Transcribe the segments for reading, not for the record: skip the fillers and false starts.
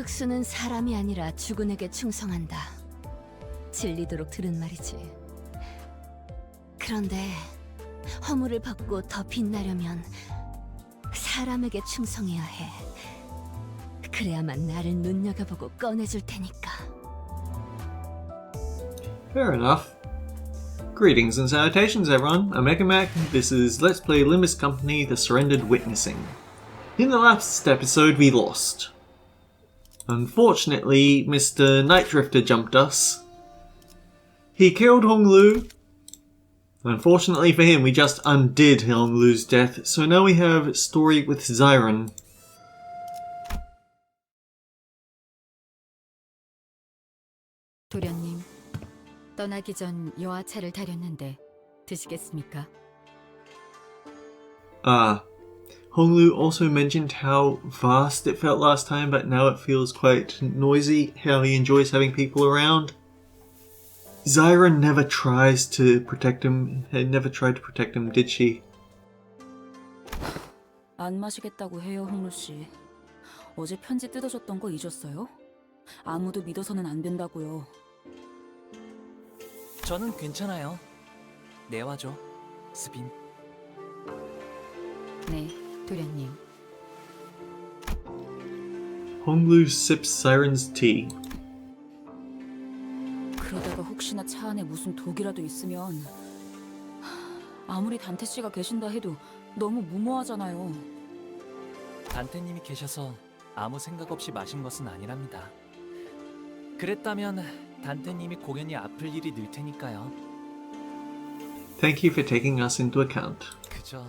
흑수는 사람이 아니라 주군에게 충성한다. 질리도록 들은 말이지. 그런데 허물을 벗고 더 빛나려면 사람에게 충성해야 해. 그래야만 나를 눈여겨보고 꺼내줄 테니까. Fair enough. Greetings and salutations everyone, I'm Mac. This is Let's Play Limbus Company, The Surrendered Witnessing. In the last episode we lost. Unfortunately, Mr. Night Drifter jumped us. He killed Honglu. Unfortunately for him, we just undid Honglu's death, so now we have a story with Xichun. 도련님, 떠나기 전 여하차를 다렸는데 드시겠습니까? Honglu also mentioned how vast it felt last time, but now it feels quite noisy, how he enjoys having people around. Xichun never tries to protect him, had never tried to protect him, did she? 안 마시겠다고 해요, 홍루 씨. 어제 편지 뜯어줬던 거 잊었어요? 아무도 믿어서는 안 된다고요. 저는 괜찮아요. 내와줘, 스빈. 네, 도련님. Honglu sips Xichun's tea. 그러다가 혹시나 차 안에 무슨 독이라도 있으면 아무리 단테 씨가 계신다 해도 너무 무모하잖아요. 단테님이 계셔서 아무 생각 없이 마신 것은 아니랍니다. 그랬다면 단테님이 공연이 아플 일이 늘 테니까요. Thank you for taking us into account. 그저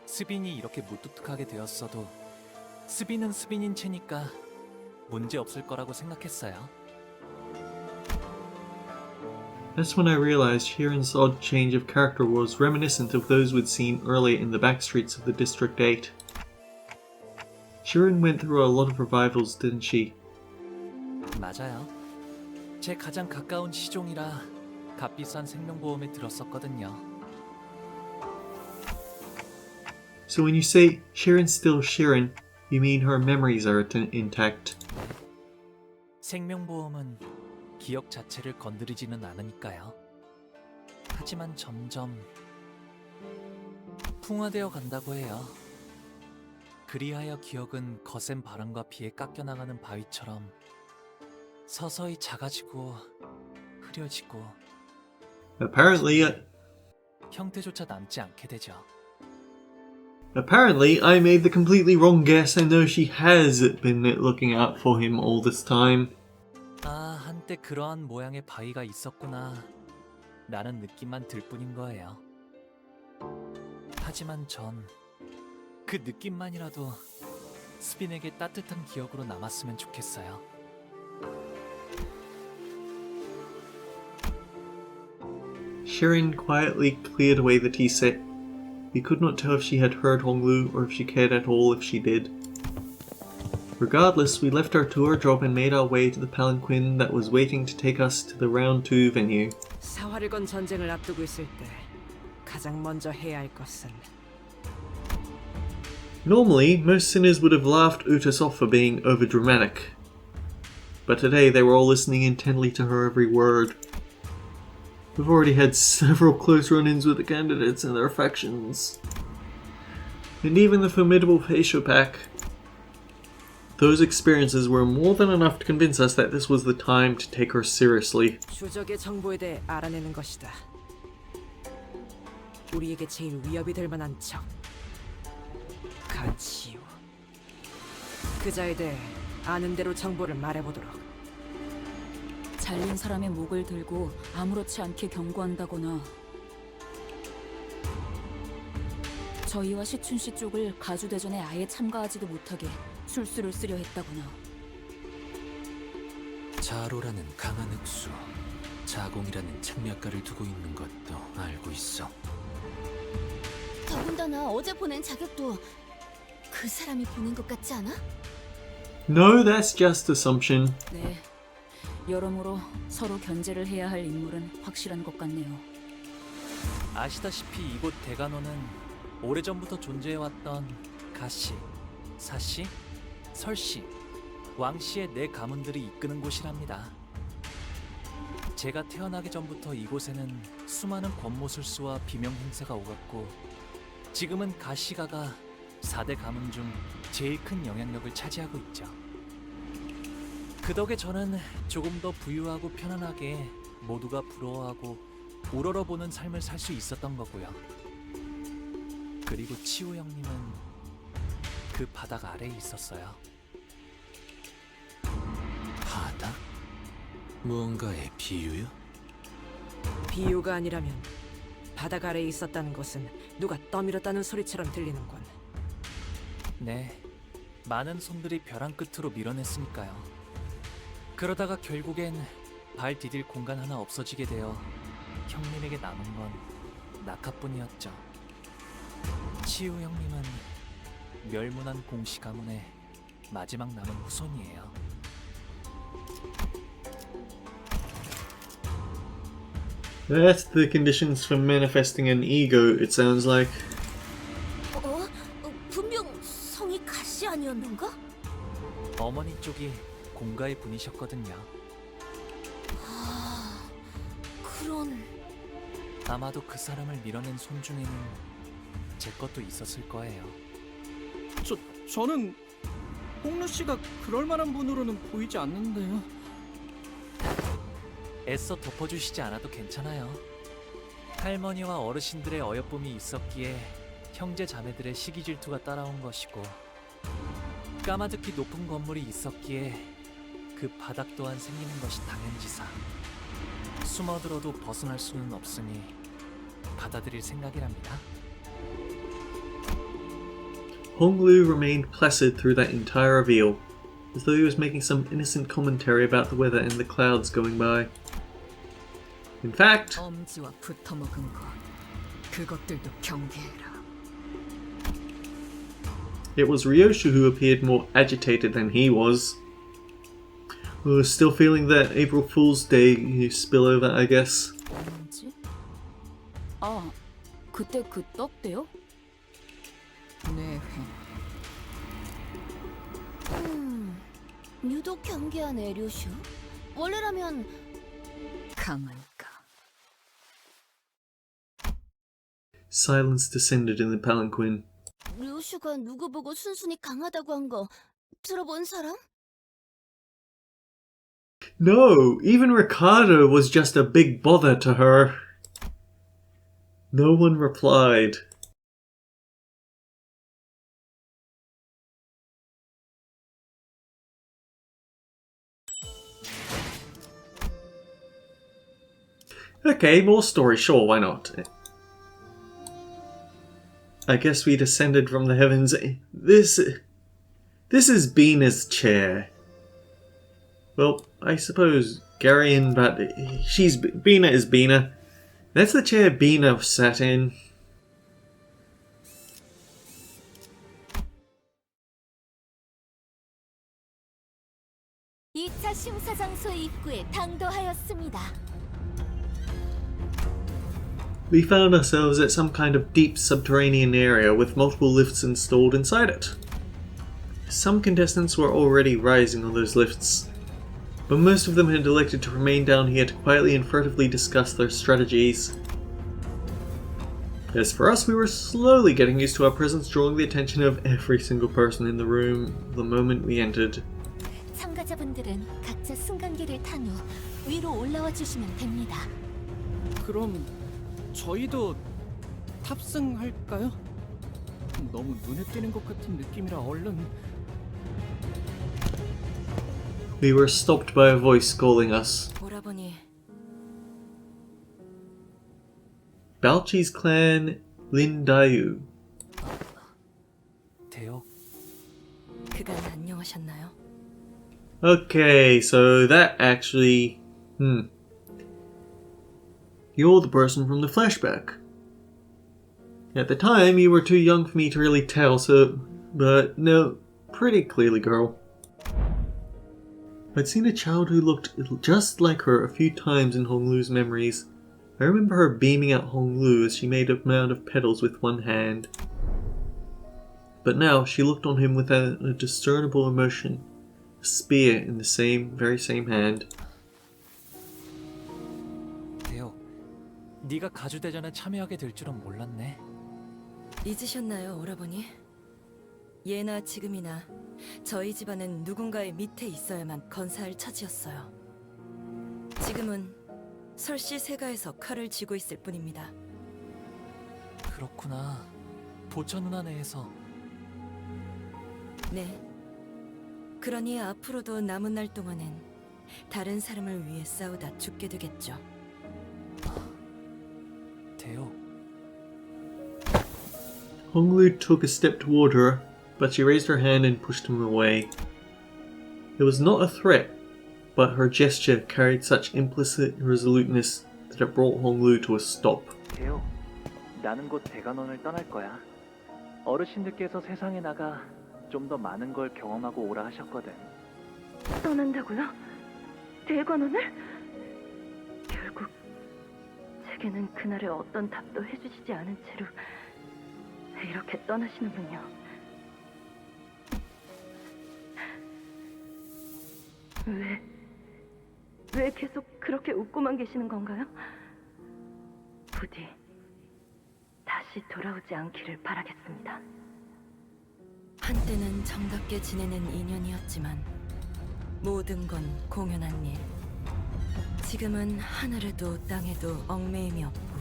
스빈이 이렇게 무뚝뚝하게 되었어도 스빈은 스빈인 채니까 문제 없을 거라고 생각했어요. That's when I realized Xichun's odd change of character was reminiscent of those we'd seen earlier in the backstreets of the District 8. Xichun went through a lot of revivals, didn't she? 맞아요. 제 가장 가까운 시종이라 값비싼 생명보험에 들었었거든요. So when you say Xichun's still Xichun, you mean her memories are intact? 생명보험은 기억 자체를 건드리지는 않으니까요. 하지만 점점 풍화되어 간다고 해요. 그리하여 기억은 거센 바람과 비에 깎여나가는 바위처럼 서서히 작아지고 흐려지고 형태조차 남지 않게 되죠. Apparently, I made the completely wrong guess. I know she has been looking out for him all this time. 아, 한때 그러한 모양의 바위가 있었구나 라는 느낌만 들 뿐인 거예요. 하지만 전 그 느낌만이라도 스빈에게 따뜻한 기억으로 남았으면 좋겠어요. Xichun quietly cleared away the tea set. We could not tell if she had heard Honglu or if she cared at all if she did. Regardless, we left our tour job and made our way to the palanquin that was waiting to take us to the round 2 venue. 사활을 건 전쟁을 앞두고 있을 때 가장 먼저 해야 할 것은 Normally, most sinners would have laughed Utus off for being overdramatic. But today they were all listening intently to her every word. We've already had several close run-ins with the candidates and their affections. And even the formidable facial pack. Those experiences were more than enough to convince us that this was the time to take her seriously. 주적의 정보에 대해 알아내는 것이다. 우리에게 제일 위협이 될 만한 적. 가치우. 그자에 대해 아는 대로 정보를 말해보도록. 잘린 사람의 목을 들고 아무렇지 않게 경고한다거나 저희와 시춘 씨 쪽을 가주대전에 아예 참가하지도 못하게 술수를 쓰려 했다거나. 자로라는 강한 흑수, 자공이라는 책략가를 두고 있는 것도 알고 있어. 더군다나 어제 보낸 자격도 그 사람이 보낸 것 같지 않아? No, that's just assumption. 네, 여러모로 서로 견제를 해야 할 인물은 확실한 것 같네요. 아시다시피 이곳 대간호는 오래전부터 존재해왔던 가씨, 사씨, 설씨, 왕씨의 네 가문들이 이끄는 곳이랍니다. 제가 태어나기 전부터 이곳에는 수많은 권모술수와 비명 행세가 오갔고 지금은 가시가가 4대 가문 중 제일 큰 영향력을 차지하고 있죠. 그 덕에 저는 조금 더 부유하고 편안하게 모두가 부러워하고 우러러보는 삶을 살 수 있었던 거고요. 그리고 치우 형님은 그 바닥 아래에 있었어요. 바닥? 무언가의 비유요? 비유가 아니라면 바닥 아래에 있었다는 것은 누가 떠밀었다는 소리처럼 들리는군. 네, 많은 손들이 벼랑 끝으로 밀어냈으니까요. 그러다가 결국엔 발 디딜 공간 하나 없어지게 되어 형님에게 남은 건 낙하뿐이었죠. 치우 형님은 멸문한 공씨 가문의 마지막 남은 후손이에요. That's the conditions for manifesting an ego, it sounds like. 분명 성이 가시 아니었는가? 어머니 쪽이 공가의 분이셨거든요. 그런... 아마도 그 사람을 밀어낸 손 중에는 제 것도 있었을 거예요. 저는 홍루 씨가 그럴 만한 분으로는 보이지 않는데요. 애써 덮어주시지 않아도 괜찮아요. 할머니와 어르신들의 어여쁨이 있었기에 형제 자매들의 시기 질투가 따라온 것이고 까마득히 높은 건물이 있었기에 그 바닥 또한 생기는 것이 당연지사. 숨어들어도 벗어날 수는 없으니 받아들일 생각이랍니다. Honglu remained placid through that entire reveal, as though he was making some innocent commentary about the weather and the clouds going by. In fact, 엄지와 붙어먹은 것, 그것들도 경계해라. it was Ryoshu who appeared more agitated than he was. Still feeling that April Fool's Day spillover, I guess. 뭐지? 아, 그때 그 떡대요? 네 회. 유독 경계하네, 류슈. 원래라면... 강한가. Silence descended in the palanquin. 류슈가 누구 보고 순순히 강하다고 한 거 들어본 사람? No, even Ricardo was just a big bother to her. No one replied. Okay, more story, sure, why not? I guess we descended from the heavens. This is Bina's chair. Well, I suppose Garion, but Bina is Bina. That's the chair Bina sat in. (2차) 심사장소 입구에 당도하였습니다. We found ourselves at some kind of deep subterranean area with multiple lifts installed inside it. Some contestants were already rising on those lifts, but most of them had elected to remain down here to quietly and furtively discuss their strategies. As for us, we were slowly getting used to our presence, drawing the attention of every single person in the room the moment we entered. 참가자분들은 각자 승강기를 탄 후 위로 올라와 주시면 됩니다. 그럼 저희도 탑승할까요? 너무 눈에 띄는 것 같은 느낌이라 얼른. We were stopped by a voice calling us. 오라버니, Baochai's clan, Lin Dayu. 대역. 그간 안녕하셨나요? Okay, so that actually... You're the person from the flashback. At the time, you were too young for me to really tell, so... But no, pretty clearly, girl. I'd seen a child who looked just like her a few times in Honglu's memories. I remember her beaming at Honglu as she made a mound of petals with one hand. But now she looked on him with a discernible emotion, a spear in the very same hand. 대호, 네가 가주대전에 참여하게 될 줄은 몰랐네. 잊으셨나요, 오라버니? 예나 지금이나 저희 집안은 누군가의 밑에 있어야만 건사할 처지였어요. 지금은 설씨 세가에서 칼을 쥐고 있을 뿐입니다. 그렇구나. 보처 누나 내에서. 네. 그러니 앞으로도 남은 날 동안은 다른 사람을 위해 싸우다 죽게 되겠죠. 대호, Honglu took a step toward her, but she raised her hand and pushed him away. It was not a threat, but her gesture carried such implicit resoluteness that it brought Honglu to a stop. 대호, 나는 곧 대관원을 떠날 거야. 어르신들께서 세상에 나가 좀 더 많은 걸 경험하고 오라 하셨거든. 떠난다고요? 대관원을? 결국 제게는 그날의 어떤 답도 해주시지 않은 채로 이렇게 떠나시는군요. 왜 계속 그렇게 웃고만 계시는 건가요? 부디 다시 돌아오지 않기를 바라겠습니다. 한때는 정답게 지내는 인연이었지만 모든 건 공연한 일. 지금은 하늘에도 땅에도 얽매임이 없고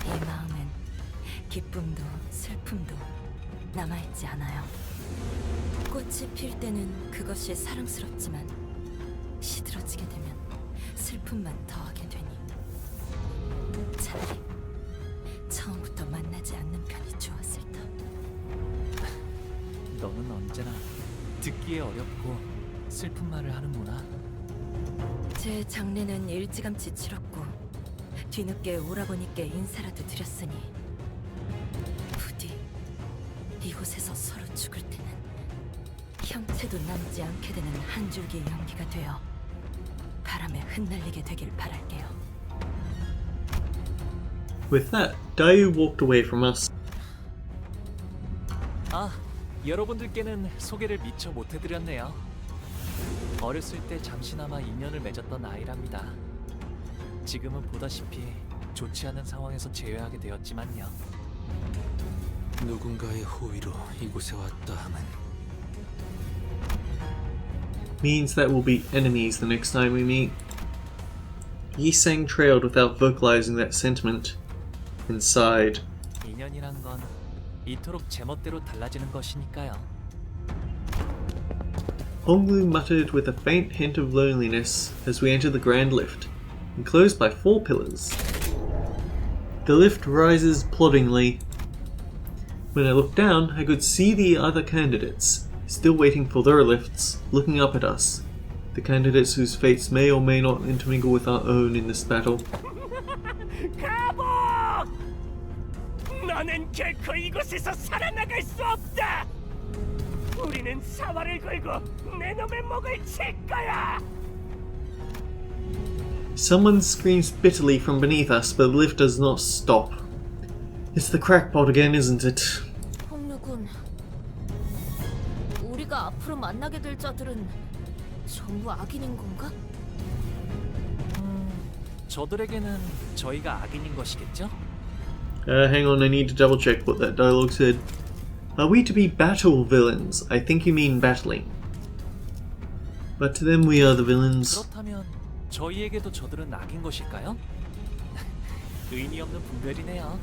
이 마음엔 기쁨도 슬픔도 남아있지 않아요. 꽃이 필 때는 그것이 사랑스럽지만 시들어지게 되면 슬픔만 더하게 되니 차라리 처음부터 만나지 않는 편이 좋았을 터. 너는 언제나 듣기에 어렵고 슬픈 말을 하는구나. 제 장례는 일찌감치 치렀고 뒤늦게 오라버니께 인사라도 드렸으니 부디 이곳에서 서로 죽을 때는 형체도 남지 않게 되는 한 줄기 연기가 되어 바람에 흩날리게 되길 바랄게요. With that, Dayu walked away from us. 아, 여러분들께는 소개를 미처 못해드렸네요. 어렸을 때 잠시나마 인연을 맺었던 아이랍니다. 지금은 보다시피 좋지 않은 상황에서 제외하게 되었지만요. 누군가의 호의로 이곳에 왔다 함은 Means that we'll be enemies the next time we meet. Yisang trailed without vocalizing that sentiment, and sighed. 인연이란 건 이토록 제멋대로 달라지는 것이니까요. Honglu muttered with a faint hint of loneliness as we entered the grand lift, enclosed by 4 pillars. The lift rises ploddingly. When I looked down, I could see the other candidates, still waiting for their lifts, looking up at us. The candidates whose fates may or may not intermingle with our own in this battle. 가보! 너는 결코 이곳에서 살아나갈 수 없다! 우리는 사활을 걸고 내 놈의 목을 칠 거야! Someone screams bitterly from beneath us, but the lift does not stop. It's the crackpot again, isn't it? 홍루군, 우리가 앞으로 만나게 될 자들은 전부 악인인 건가? 저들에게는 저희가 악인인 것이겠죠? Hang on, I need to double check what that dialogue said. Are we to be battle villains? I think you mean battling. But to them we are the villains. 그렇다면 저희에게도 저들은 악인 것일까요? 의미 없는 분별이네요.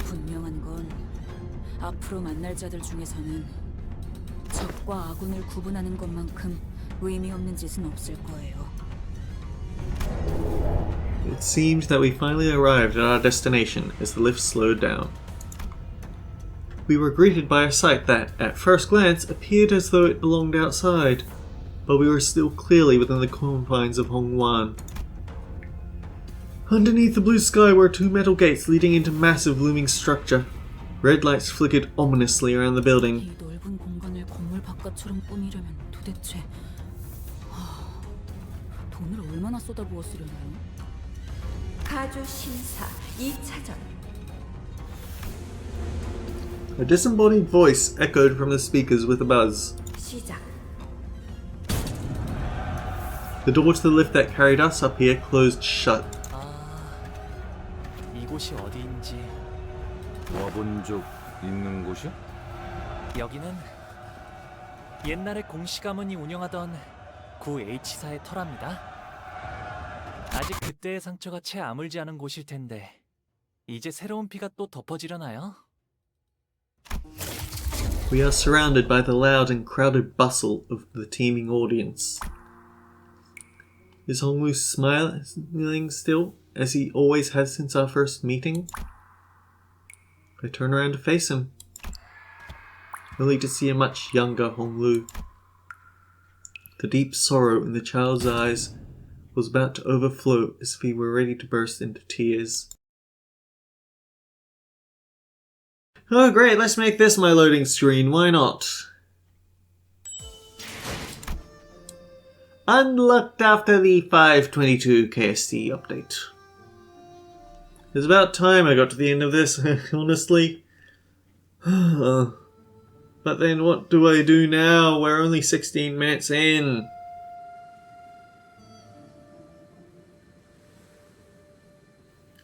분명한 건 앞으로 만날 자들 중에서는 적과 아군을 구분하는 것만큼 의미 없는 짓은 없을 거예요. It seemed that we finally arrived at our destination as the lift slowed down. We were greeted by a sight that, at first glance, appeared as though it belonged outside, but we were still clearly within the confines of Hongwan. Underneath the blue sky were 2 metal gates leading into massive looming structure. Red lights flickered ominously around the building. 이 넓은 공간을 건물 바깥처럼 꾸미려면 도대체 돈을 얼마나 쏟아부었으려나요? 가주 신사 2차전. A disembodied voice echoed from the speakers with a buzz. 시작. The door to the lift that carried us up here closed shut. 이곳이 어디인지. 와본 적 있는 곳이야? 여기는 옛날에 공씨 가문이 운영하던 구 H사의 터랍니다. 아직 그때의 상처가 채 아물지 않은 곳일 텐데 이제 새로운 피가 또 덮어지려나요? We are surrounded by the loud and crowded bustle of the teeming audience. Is Honglu smiling still, as he always has since our first meeting? I turn around to face him, only to see a much younger Honglu. The deep sorrow in the child's eyes was about to overflow as if he were ready to burst into tears. Oh great, let's make this my loading screen, why not? Unlocked after the 522 KST update. It's about time I got to the end of this, honestly. But then what do I do now? We're only 16 minutes in.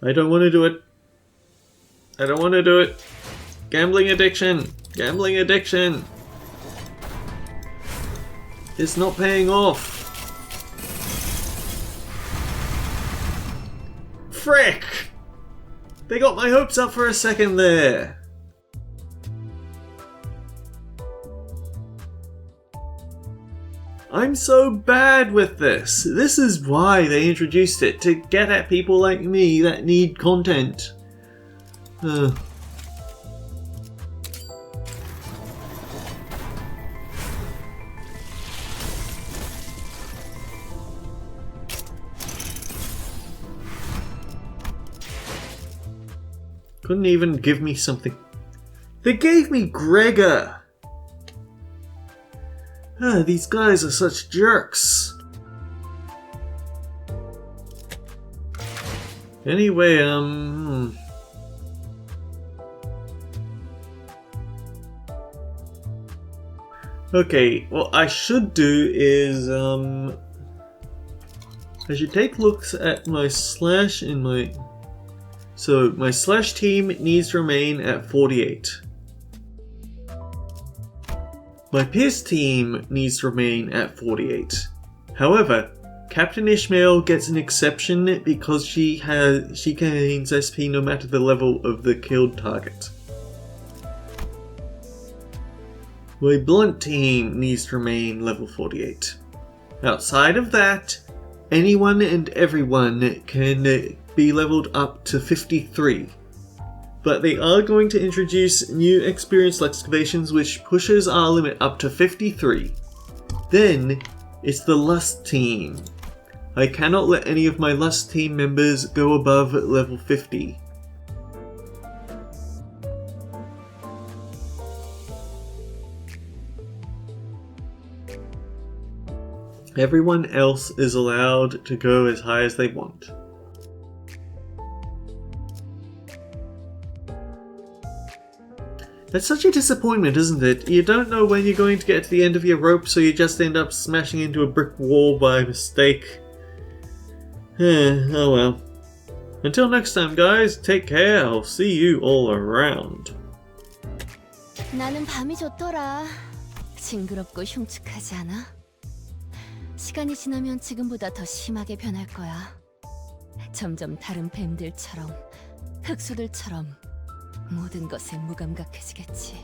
I don't want to do it. I don't want to do it. Gambling addiction. Gambling addiction. It's not paying off. Frick! They got my hopes up for a second there. I'm so bad with this. This is why they introduced it, to get at people like me that need content. Couldn't even give me something. They gave me Gregor! These guys are such jerks. Anyway, okay, what I should do is, I should take looks at my slash in my... So, my slash team needs to remain at 48. My Pierce team needs to remain at 48. However, Captain Ishmael gets an exception because she gains SP no matter the level of the killed target. My Blunt team needs to remain level 48. Outside of that, anyone and everyone can be leveled up to 53. But they are going to introduce new experienced excavations which pushes our limit up to 53. Then, it's the Lust team. I cannot let any of my Lust team members go above level 50. Everyone else is allowed to go as high as they want. That's such a disappointment, isn't it? You don't know when you're going to get to the end of your rope, so you just end up smashing into a brick wall by mistake. Oh well. Until next time, guys, take care. I'll see you all around. 나는 밤이 좋더라. 징그럽고 흉측하지 않아? 시간이 지나면 지금보다 더 심하게 변할 거야. 점점 다른 뱀들처럼, 흑수들처럼 모든 것에 무감각해지겠지.